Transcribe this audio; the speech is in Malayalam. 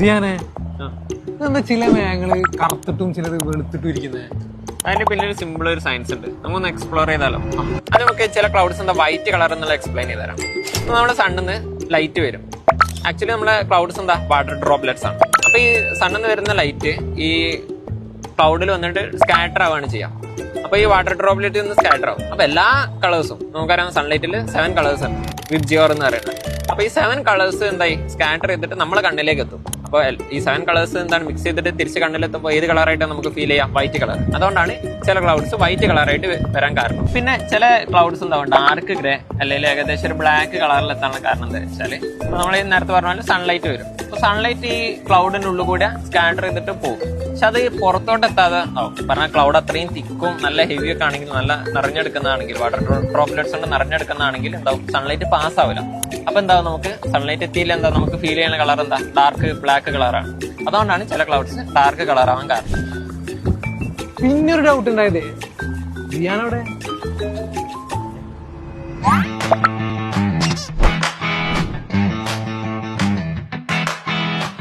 ജിയാനെ എന്താ ചില മേഘങ്ങള് കറുത്തിട്ടും ചിലത് വെളുത്തിട്ടും ഇരിക്കുന്നത്? അതിന്റെ പിന്നിൽ സിമ്പിൾ ഒരു സയൻസ് ഉണ്ട്. നമുക്കൊന്ന് എക്സ്പ്ലോർ ചെയ്താലോ? അത് നമുക്ക് ചില ക്ലൗഡ്സ് എന്താ വൈറ്റ് കളർ എന്നുള്ള എക്സ്പ്ലെയിൻ ചെയ്ത് തരാം. നമ്മുടെ സണ്ണിന്ന് ലൈറ്റ് വരും. ആക്ച്വലി നമ്മളെ ക്ലൗഡ്സ് എന്താ വാട്ടർ ഡ്രോപ്ലെറ്റ്സ് ആണ്. അപ്പൊ ഈ സണ്ണിന്ന് വരുന്ന ലൈറ്റ് ഈ ക്ലൗഡിൽ വന്നിട്ട് സ്കാറ്റർ ആവുകയാണ് ചെയ്യാം. അപ്പൊ ഈ വാട്ടർ ഡ്രോപ്ലെറ്റ് നിന്ന് സ്കാറ്റർ ആവും. അപ്പൊ എല്ലാ കളേഴ്സും നമുക്കറിയാം സൺലൈറ്റിൽ 7 കളേഴ്സ് ഉണ്ട്, വിബ്ജിയോർ എന്ന് പറയുന്നത്. അപ്പൊ ഈ 7 കളേഴ്സ് എന്തായി സ്കാറ്റർ ചെയ്തിട്ട് നമ്മളെ കണ്ണിലേക്ക് എത്തും. അപ്പൊ ഈ 7 കളേഴ്സ് എന്താണ് മിക്സ് ചെയ്തിട്ട് തിരിച്ച് കണ്ണിലെത്തുമ്പോൾ ഏത് കളറായിട്ട് നമുക്ക് ഫീൽ ചെയ്യാം? White colour. അതുകൊണ്ടാണ് ചില ക്ലൗഡ്സ് വൈറ്റ് കളറായിട്ട് വരാൻ കാരണം. പിന്നെ ചില ക്ലൗഡ്സ് എന്താവും ഡാർക്ക് ഗ്രേ അല്ലെങ്കിൽ ഏകദേശം ഒരു ബ്ലാക്ക് കളറിൽ എത്താനുള്ള കാരണം എന്താ വെച്ചാല് നമ്മൾ നേരത്തെ പറഞ്ഞാൽ സൺലൈറ്റ് വരും. അപ്പൊ സൺലൈറ്റ് ഈ ക്ലൗഡിന്റെ ഉള്ളിൽ കൂടെ സ്കാറ്റർ ചെയ്തിട്ട് പോകും. പക്ഷെ അത് പുറത്തോട്ട് എത്താതെ ആവും. പറഞ്ഞാൽ ക്ലൗഡ് അത്രയും തിക്കും നല്ല ഹെവി ഒക്കെ ആണെങ്കിൽ, നല്ല നിറഞ്ഞെടുക്കുന്നതാണെങ്കിൽ, വാട്ടർ ഡ്രോപ്ലെറ്റ്സ് കൊണ്ട് നിറഞ്ഞെടുക്കുന്നതാണെങ്കിൽ എന്താവും സൺലൈറ്റ് പാസ് ആവില്ല. അപ്പൊ എന്താവും നമുക്ക് സൺലൈറ്റ് എത്തിയില്ല, എന്താ നമുക്ക് ഫീൽ ചെയ്യുന്ന കളർ എന്താ ഡാർക്ക് ബ്ലാക്ക് കളറാണ്. അതുകൊണ്ടാണ് ചില ക്ലൗഡ്സ് ഡാർക്ക് കളർ ആവാൻ കാരണം. പിന്നൊരു ഡൗട്ട് ഉണ്ടായത്, ജിയാനവിടെ